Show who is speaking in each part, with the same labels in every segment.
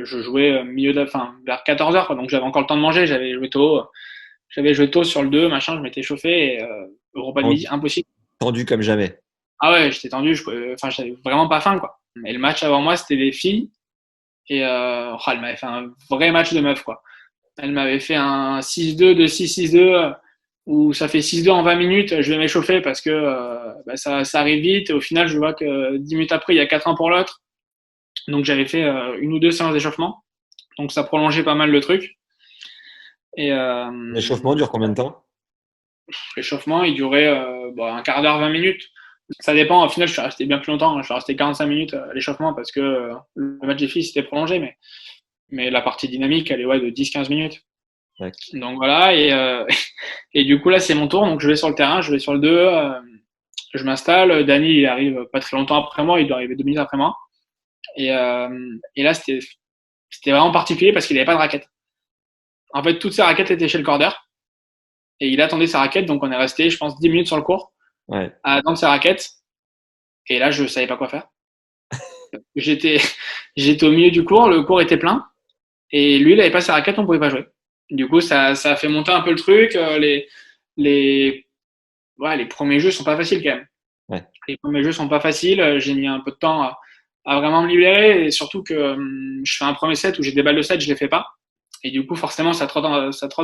Speaker 1: je jouais vers 14h, quoi. Donc j'avais encore le temps de manger, j'avais joué tôt sur le 2, machin, je m'étais chauffé, et le repas de midi,
Speaker 2: Tendu,
Speaker 1: impossible.
Speaker 2: tendu comme jamais.
Speaker 1: Ah ouais, j'étais tendu, j'avais vraiment pas faim, quoi. Et le match avant moi, c'était des filles, et elle m'avait fait un vrai match de meuf, quoi. Elle m'avait fait un 6-2 de 6-6-2, où ça fait 6-2 en 20 minutes, je vais m'échauffer parce que ça arrive vite, et au final, je vois que 10 minutes après, il y a 4-1 pour l'autre. Donc j'avais fait une ou deux séances d'échauffement, donc ça prolongeait pas mal le truc. Et
Speaker 2: L'échauffement dure combien de temps?
Speaker 1: l'échauffement, il durait un quart d'heure, 20 minutes. Ça dépend, au final, je suis resté bien plus longtemps. Je suis resté 45 minutes à l'échauffement parce que le match des filles s'était prolongé, mais la partie dynamique, elle est de 10-15 minutes.
Speaker 2: Ouais.
Speaker 1: Donc voilà, et du coup, là, c'est mon tour. Donc je vais sur le terrain, je vais sur le 2, je m'installe. Dany, il arrive pas très longtemps après moi, il doit arriver 2 minutes après moi. Et là, c'était vraiment particulier parce qu'il n'avait pas de raquette. En fait, toutes ses raquettes étaient chez le corder. Et il attendait sa raquette, donc on est resté, je pense, 10 minutes sur le court
Speaker 2: Ouais.
Speaker 1: à attendre sa raquette. Et là, je savais pas quoi faire. J'étais, j'étais au milieu du cours, le cours était plein, et lui, il avait pas sa raquette, on pouvait pas jouer. Du coup, ça a fait monter un peu le truc. Les, les premiers jeux sont pas faciles quand même.
Speaker 2: Ouais.
Speaker 1: Les premiers jeux sont pas faciles. J'ai mis un peu de temps à vraiment me libérer, et surtout que je fais un premier set où j'ai des balles de 7, je les fais pas. Et du coup, forcément, ça trotte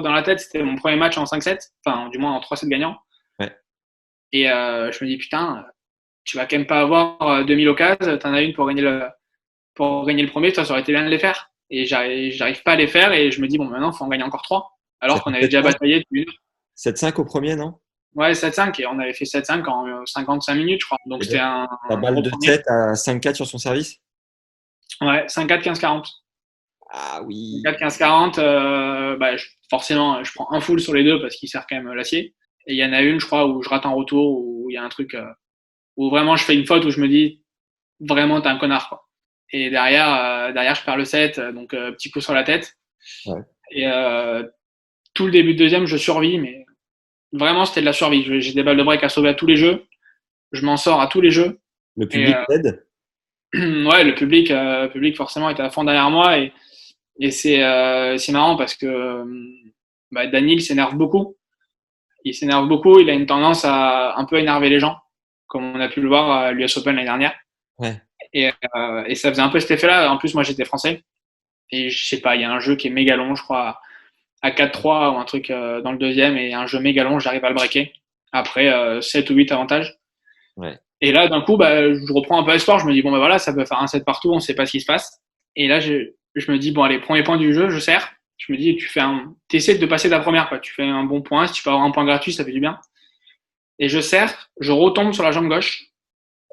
Speaker 1: dans la tête. C'était mon premier match en 5-7, enfin, du moins en 3-7 gagnants.
Speaker 2: Ouais.
Speaker 1: Et je me dis, putain, tu vas quand même pas avoir 2000 occasions, t'en as une pour gagner le premier, toi, ça aurait été bien de les faire. Et j'arrive pas à les faire, et je me dis, bon, maintenant, faut en gagner encore 3.
Speaker 2: Ça
Speaker 1: Alors qu'on
Speaker 2: fait
Speaker 1: avait déjà
Speaker 2: 7-5?
Speaker 1: bataillé depuis une heure.
Speaker 2: 7-5 au premier, non?
Speaker 1: Ouais, 7-5, et on avait fait 7-5 en 55 minutes, je crois. Donc
Speaker 2: Et
Speaker 1: c'était
Speaker 2: donc, la
Speaker 1: un
Speaker 2: balle
Speaker 1: gros
Speaker 2: de
Speaker 1: premier.
Speaker 2: 7 à 5-4 sur son service?
Speaker 1: Ouais, 5-4, 15-40.
Speaker 2: Ah oui.
Speaker 1: 4, 15, 40, forcément, je prends un full sur les deux parce qu'il sert quand même l'acier. Et il y en a une, je crois, où je rate un retour, où il y a un truc, où vraiment je fais une faute où je me dis, vraiment, t'es un connard, quoi. Et derrière, je perds le set, donc petit coup sur la tête.
Speaker 2: Ouais.
Speaker 1: Et tout le début de deuxième, je survis, mais vraiment, c'était de la survie. J'ai des balles de break à sauver à tous les jeux. Je m'en sors à tous les jeux.
Speaker 2: Le
Speaker 1: Et
Speaker 2: public t'aide?
Speaker 1: ouais, le public forcément était à fond derrière moi. Et c'est marrant parce que Daniel s'énerve beaucoup. Il s'énerve beaucoup. Il a une tendance à un peu énerver les gens, comme on a pu le voir à l'US Open l'année dernière.
Speaker 2: Ouais.
Speaker 1: Et ça faisait un peu cet effet-là. En plus, moi, j'étais français. Et je sais pas, il y a un jeu qui est méga long, je crois, à 4-3 ou un truc dans le deuxième. Et un jeu méga long, j'arrive à le breaker. Après 7 ou 8 avantages.
Speaker 2: Ouais.
Speaker 1: Et là, d'un coup, je reprends un peu espoir. Je me dis, bon, voilà, ça peut faire un set partout. On sait pas ce qui se passe. Et là, je me dis, bon, allez, premier point du jeu, je sers. Je me dis, t'essaies de passer ta première, quoi. Tu fais un bon point. Si tu peux avoir un point gratuit, ça fait du bien. Et je sers, je retombe sur la jambe gauche.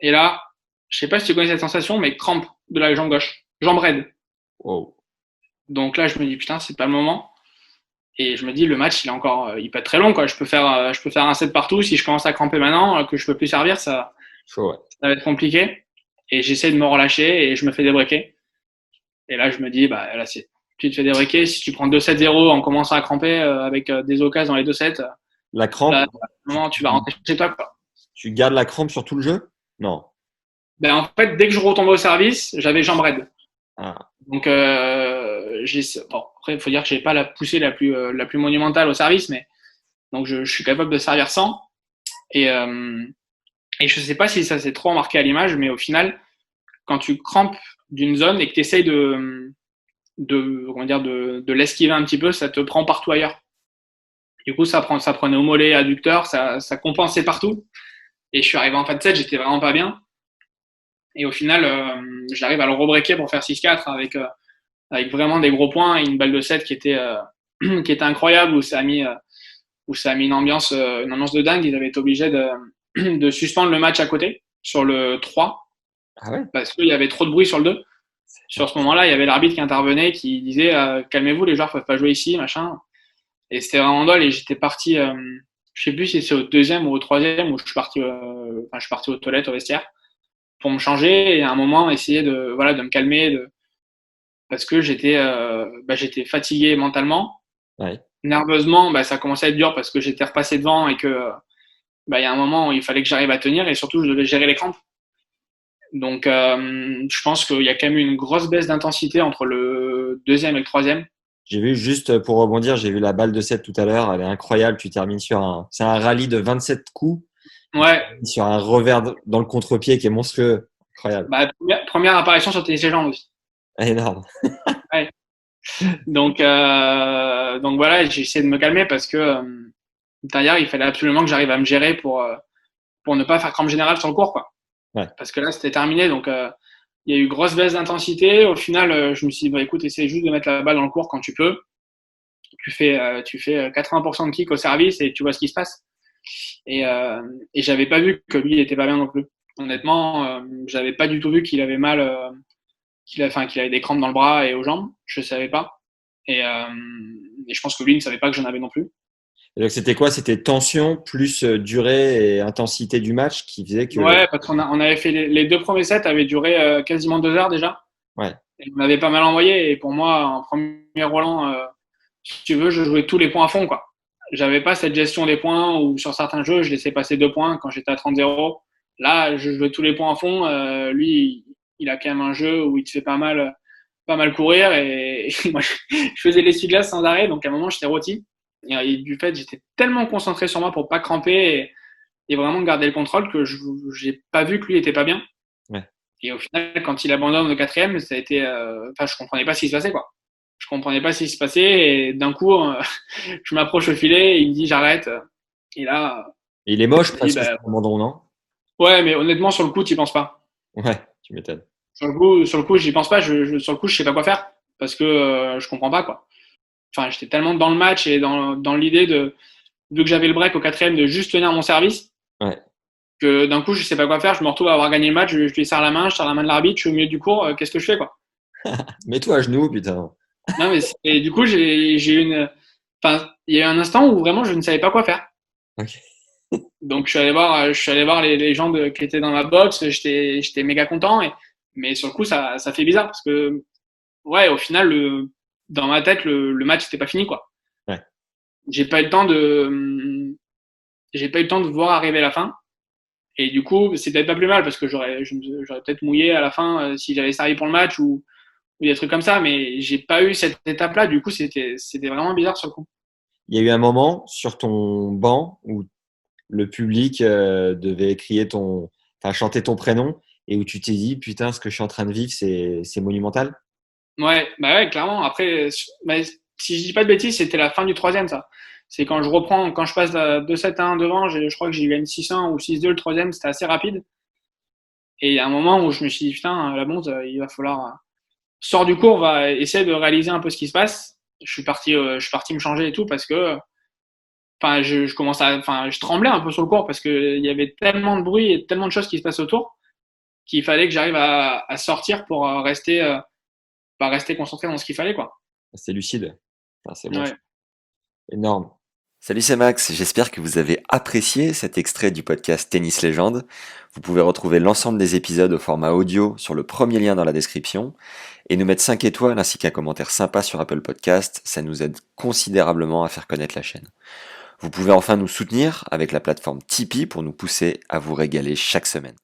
Speaker 1: Et là, je sais pas si tu connais cette sensation, mais crampe de la jambe gauche. Jambe raide.
Speaker 2: Wow.
Speaker 1: Donc là, je me dis, putain, c'est pas le moment. Et je me dis, le match, il peut être très long, quoi. Je peux faire un set partout. Si je commence à cramper maintenant, que je peux plus servir,
Speaker 2: Chaud, ouais.
Speaker 1: ça va être compliqué. Et j'essaie de me relâcher et je me fais débreaker. Et là, je me dis, là, tu te fais débreaker. Si tu prends 2-7-0 en commençant à cramper avec des occasions dans les 2 sets,
Speaker 2: La crampe,
Speaker 1: là, à un moment, tu vas rentrer chez toi, quoi.
Speaker 2: tu gardes la crampe sur tout le jeu? Non.
Speaker 1: En fait, dès que je retombais au service, j'avais jambes raides.
Speaker 2: Ah,
Speaker 1: Donc, après, il faut dire que j'ai pas la poussée la plus monumentale au service, mais donc je suis capable de servir sans. Et, euh, et je sais pas si ça s'est trop marqué à l'image, mais au final, quand tu crampes d'une zone et que tu essayes de l'esquiver un petit peu, ça te prend partout ailleurs. Du coup, ça prenait au mollet, adducteur, ça compensait partout. Et je suis arrivé en fin de set, j'étais vraiment pas bien. Et au final, j'arrive à le rebreaker pour faire 6-4 avec vraiment des gros points et une balle de 7 qui était incroyable, où ça a mis une ambiance de dingue. Ils avaient été obligés de suspendre le match à côté sur le 3
Speaker 2: ah ouais?
Speaker 1: parce qu'il y avait trop de bruit sur le 2. Sur ce moment-là, il y avait l'arbitre qui intervenait, qui disait calmez-vous, les joueurs ne peuvent pas jouer ici, machin. Et c'était vraiment dole. Et j'étais parti, je sais plus si c'est au deuxième ou au troisième, où je suis parti aux toilettes, au vestiaire, pour me changer et à un moment essayer de me calmer, parce que j'étais fatigué mentalement.
Speaker 2: Ouais.
Speaker 1: Nerveusement, ça commençait à être dur parce que j'étais repassé devant et que il y a un moment où il fallait que j'arrive à tenir, et surtout je devais gérer les crampes. Donc, je pense qu'il y a quand même eu une grosse baisse d'intensité entre le deuxième et le troisième.
Speaker 2: J'ai vu, juste pour rebondir, j'ai vu la balle de 7 tout à l'heure. Elle est incroyable. Tu termines c'est un rallye de 27 coups. Et tu
Speaker 1: Ouais,
Speaker 2: termines sur un revers dans le contre-pied qui est monstrueux. Incroyable.
Speaker 1: bah, première apparition sur Tennis Légende aussi.
Speaker 2: Énorme.
Speaker 1: Ouais. Donc voilà, j'ai essayé de me calmer parce que derrière, il fallait absolument que j'arrive à me gérer pour ne pas faire crampe générale sur le court, quoi.
Speaker 2: Ouais.
Speaker 1: Parce que là, c'était terminé. Donc, il y a eu grosse baisse d'intensité. Au final, je me suis dit, bah, écoute, essaye juste de mettre la balle dans le court quand tu peux. Tu fais 80% de kick au service et tu vois ce qui se passe. Et j'avais pas vu que lui, il était pas bien non plus. Honnêtement, j'avais pas du tout vu qu'il avait mal, qu'il avait des crampes dans le bras et aux jambes. Je savais pas. Et, euh, et je pense que lui ne savait pas que j'en avais non plus.
Speaker 2: Et donc, c'était quoi? C'était tension plus durée et intensité du match qui faisait que.
Speaker 1: Ouais, parce on avait fait les deux premiers sets avaient duré quasiment 2 heures déjà.
Speaker 2: Ouais.
Speaker 1: Et on avait pas mal envoyé. Et pour moi, en premier Roland, si tu veux, je jouais tous les points à fond, quoi. J'avais pas cette gestion des points où sur certains jeux, je laissais passer 2 points quand j'étais à 30-0. Là, je jouais tous les points à fond. Lui, il a quand même un jeu où il te fait pas mal courir. Et moi, je faisais l'essuie-glace sans arrêt. Donc, à un moment, j'étais rôti. Et du fait, j'étais tellement concentré sur moi pour pas cramper et vraiment garder le contrôle que j'ai pas vu que lui était pas bien.
Speaker 2: Ouais.
Speaker 1: Et au final, quand il abandonne le quatrième, ça a été, enfin, je comprenais pas ce qui se passait, quoi. Je comprenais pas ce qui se passait et d'un coup, je m'approche au filet et il me dit j'arrête. Et là,
Speaker 2: Et il est moche
Speaker 1: je me dis
Speaker 2: presque,
Speaker 1: bah,
Speaker 2: ce abandon, non?
Speaker 1: ouais, mais honnêtement, sur le coup, tu penses pas.
Speaker 2: Ouais, tu m'étonnes.
Speaker 1: Sur le coup, j'y pense pas. Sur le coup, je sais pas quoi faire parce que je comprends pas, quoi. Enfin, j'étais tellement dans le match et dans l'idée de, vu que j'avais le break au quatrième, de juste tenir mon service,
Speaker 2: Ouais.
Speaker 1: que d'un coup, je sais pas quoi faire. Je me retrouve à avoir gagné le match. Je lui serre la main, je serre la main de l'arbitre, je suis au milieu du cours. Qu'est-ce que je fais, quoi?
Speaker 2: Mets-toi à genoux, putain.
Speaker 1: Non, mais et du coup, j'ai eu enfin, il y a eu un instant où vraiment je ne savais pas quoi faire.
Speaker 2: Ok.
Speaker 1: Donc je suis allé voir les gens qui étaient dans la box. J'étais méga content. Mais sur le coup, ça fait bizarre parce que, ouais, au final, dans ma tête, le match n'était pas fini, quoi.
Speaker 2: Ouais.
Speaker 1: J'ai pas eu le temps de, j'ai pas eu le temps de voir arriver la fin. Et du coup, c'est peut-être pas plus mal parce que j'aurais peut-être mouillé à la fin si j'avais servi pour le match ou des trucs comme ça. Mais j'ai pas eu cette étape-là. Du coup, c'était vraiment bizarre sur le coup.
Speaker 2: Il y a eu un moment sur ton banc où le public devait crier enfin, chanter ton prénom et où tu t'es dit, putain, ce que je suis en train de vivre, c'est monumental.
Speaker 1: Ouais, bah ouais, clairement. Après, bah, si je dis pas de bêtises, c'était la fin du troisième, ça. C'est quand je reprends, quand je passe de 2-7-1 devant, je crois que j'ai gagné 6-1 ou 6-2 le troisième, c'était assez rapide. Et il y a un moment où je me suis dit, putain, la bonze, il va falloir, sors du cours, va essayer de réaliser un peu ce qui se passe. Je suis parti me changer et tout parce que, enfin, enfin, je tremblais un peu sur le cours parce que il y avait tellement de bruit et tellement de choses qui se passent autour qu'il fallait que j'arrive à sortir pour rester concentré dans ce qu'il fallait, quoi.
Speaker 2: C'est lucide. Enfin, c'est bon.
Speaker 1: Ouais.
Speaker 2: Énorme.
Speaker 3: Salut, c'est Max. J'espère que vous avez apprécié cet extrait du podcast Tennis Légende. Vous pouvez retrouver l'ensemble des épisodes au format audio sur le premier lien dans la description et nous mettre 5 étoiles ainsi qu'un commentaire sympa sur Apple Podcast. Ça nous aide considérablement à faire connaître la chaîne. Vous pouvez enfin nous soutenir avec la plateforme Tipeee pour nous pousser à vous régaler chaque semaine.